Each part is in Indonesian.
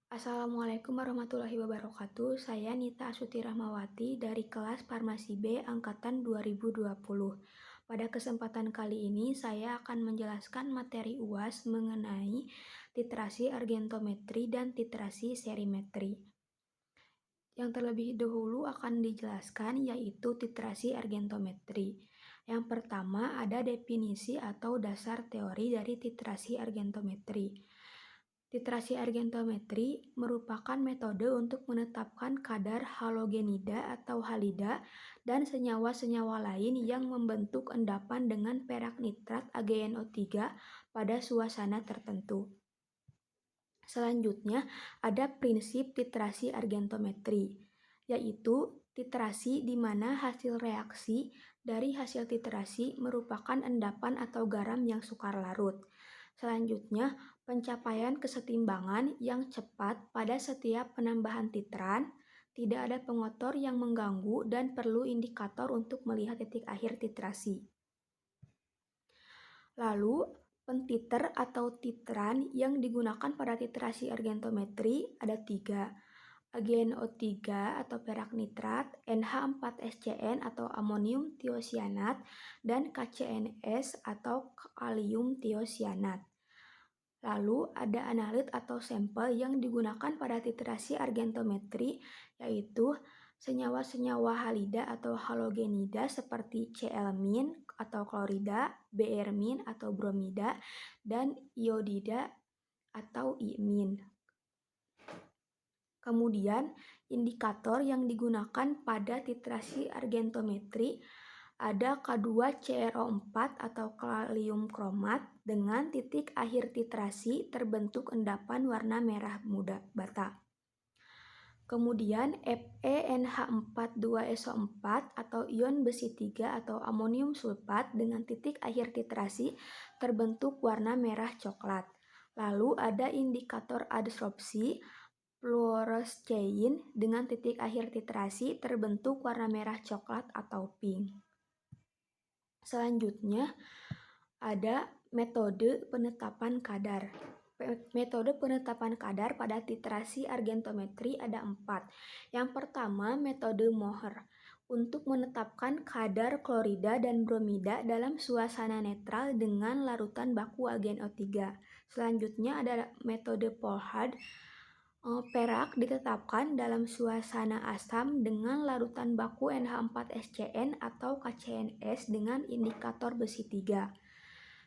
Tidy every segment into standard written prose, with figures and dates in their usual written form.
Assalamualaikum warahmatullahi wabarakatuh. Saya Nita Astuti Rahmawati dari kelas Farmasi B angkatan 2020. Pada kesempatan kali ini saya akan menjelaskan materi UAS mengenai titrasi argentometri dan titrasi serimetri. Yang terlebih dahulu akan dijelaskan yaitu titrasi argentometri. Yang pertama ada definisi atau dasar teori dari titrasi argentometri. Titrasi argentometri merupakan metode untuk menetapkan kadar halogenida atau halida dan senyawa-senyawa lain yang membentuk endapan dengan perak nitrat AgNO3 pada suasana tertentu. Selanjutnya, ada prinsip titrasi argentometri, yaitu titrasi di mana hasil reaksi dari hasil titrasi merupakan endapan atau garam yang sukar larut. Selanjutnya, pencapaian kesetimbangan yang cepat pada setiap penambahan titran, tidak ada pengotor yang mengganggu dan perlu indikator untuk melihat titik akhir titrasi. Lalu, pentiter atau titran yang digunakan pada titrasi argentometri ada 3. AgNO3 atau perak nitrat, NH4SCN atau amonium tiosianat, dan KCNS atau kalium tiosianat. Lalu ada analit atau sampel yang digunakan pada titrasi argentometri, yaitu senyawa-senyawa halida atau halogenida seperti Cl- atau klorida, Br- atau bromida, dan iodida atau I-. Kemudian, indikator yang digunakan pada titrasi argentometri ada K2CrO4 atau kalium kromat dengan titik akhir titrasi terbentuk endapan warna merah muda bata. Kemudian FeNH42SO4 atau ion besi 3 atau amonium sulfat dengan titik akhir titrasi terbentuk warna merah coklat. Lalu ada indikator adsorpsi fluorescein dengan titik akhir titrasi terbentuk warna merah coklat atau pink. Selanjutnya ada metode penetapan kadar. Metode penetapan kadar pada titrasi argentometri ada 4. Yang pertama, metode Mohr untuk menetapkan kadar klorida dan bromida dalam suasana netral dengan larutan baku AgNO3. Selanjutnya ada metode Volhard. Perak ditetapkan dalam suasana asam dengan larutan baku NH4SCN atau KCNS dengan indikator besi 3.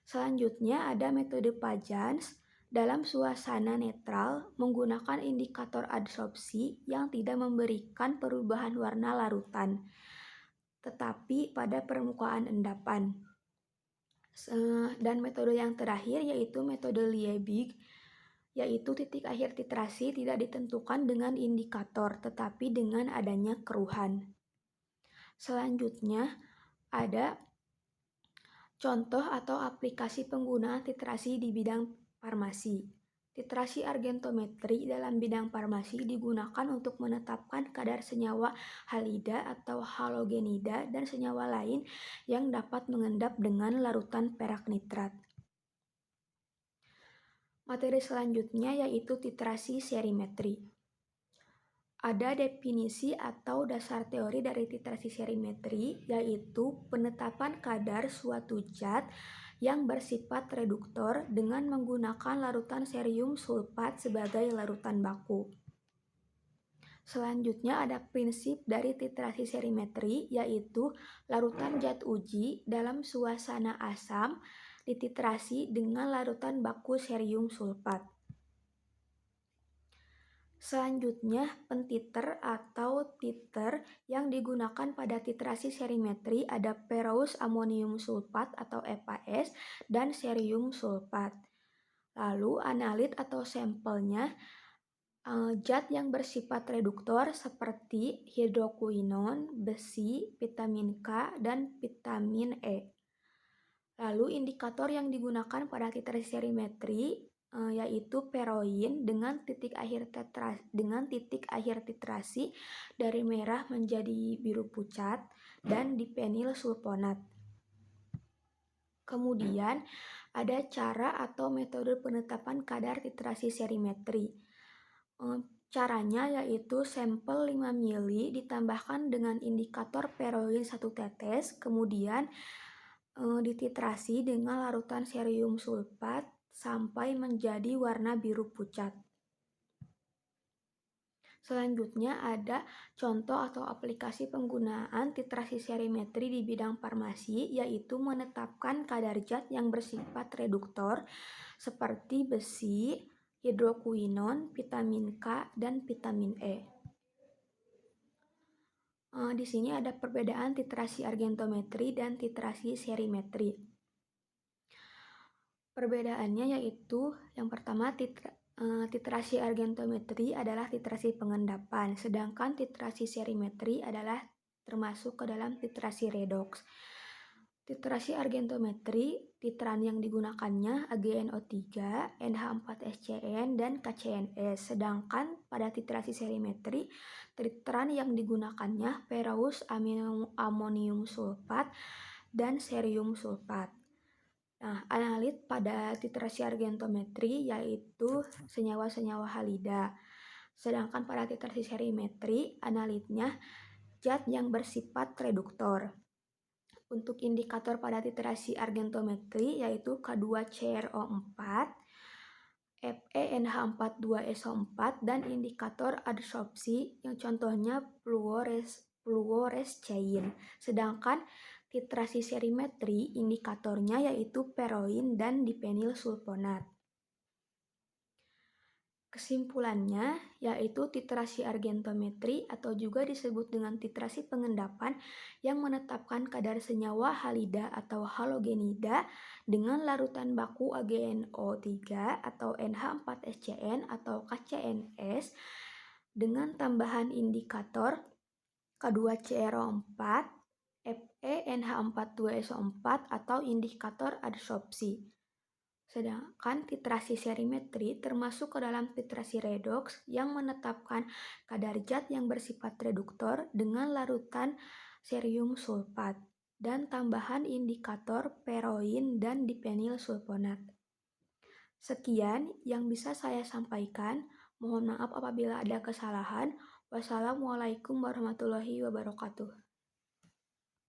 Selanjutnya ada metode Pajans dalam suasana netral menggunakan indikator adsorpsi yang tidak memberikan perubahan warna larutan, tetapi pada permukaan endapan. Dan metode yang terakhir yaitu metode Liebig, yaitu titik akhir titrasi tidak ditentukan dengan indikator, tetapi dengan adanya keruhan. Selanjutnya, ada contoh atau aplikasi penggunaan titrasi di bidang farmasi. Titrasi argentometri dalam bidang farmasi digunakan untuk menetapkan kadar senyawa halida atau halogenida dan senyawa lain yang dapat mengendap dengan larutan perak nitrat. Materi selanjutnya yaitu titrasi serimetri. Ada definisi atau dasar teori dari titrasi serimetri, yaitu penetapan kadar suatu zat yang bersifat reduktor dengan menggunakan larutan serium sulfat sebagai larutan baku. Selanjutnya ada prinsip dari titrasi serimetri, yaitu larutan zat uji dalam suasana asam dititrasi dengan larutan baku serium sulfat. Selanjutnya, pentiter atau titer yang digunakan pada titrasi serimetri ada ferrous amonium sulfat atau FAS dan serium sulfat. Lalu analit atau sampelnya zat yang bersifat reduktor seperti hidrokuinon, besi, vitamin K, dan vitamin E. Lalu indikator yang digunakan pada titrasi serimetri yaitu peroin dengan titik akhir titrasi dari merah menjadi biru pucat dan dipenil sulfonat. Kemudian ada cara atau metode penetapan kadar titrasi serimetri. Caranya yaitu sampel 5 mili ditambahkan dengan indikator peroin 1 tetes, kemudian dititrasi dengan larutan cerium sulfat sampai menjadi warna biru pucat. Selanjutnya ada contoh atau aplikasi penggunaan titrasi serimetri di bidang farmasi, yaitu menetapkan kadar zat yang bersifat reduktor seperti besi, hidrokuinon, vitamin K, dan vitamin E. Di sini ada perbedaan titrasi argentometri dan titrasi serimetri. Perbedaannya yaitu yang pertama titrasi argentometri adalah titrasi pengendapan, sedangkan titrasi serimetri adalah termasuk ke dalam titrasi redoks. Titrasi argentometri, titran yang digunakannya AgNO3, NH4SCN, dan KCNS. Sedangkan pada titrasi serimetri, titran yang digunakannya ferrous amonium sulfat dan cerium sulfat. Nah, analit pada titrasi argentometri yaitu senyawa-senyawa halida. Sedangkan pada titrasi serimetri, analitnya zat yang bersifat reduktor. Untuk indikator pada titrasi argentometri yaitu K2CrO4, FeNH42SO4, dan indikator adsorpsi yang contohnya fluorescein. Sedangkan titrasi serimetri indikatornya yaitu peroin dan dipenyl sulfonat. Kesimpulannya yaitu titrasi argentometri atau juga disebut dengan titrasi pengendapan yang menetapkan kadar senyawa halida atau halogenida dengan larutan baku AgNO3 atau NH4SCN atau KCNS dengan tambahan indikator K2CrO4, FeNH42SO4 atau indikator adsorpsi. Sedangkan titrasi serimetri termasuk ke dalam titrasi redoks yang menetapkan kadar zat yang bersifat reduktor dengan larutan cerium sulfat dan tambahan indikator peroin dan dipenyl sulfonat. Sekian yang bisa saya sampaikan. Mohon maaf apabila ada kesalahan. Wassalamualaikum warahmatullahi wabarakatuh.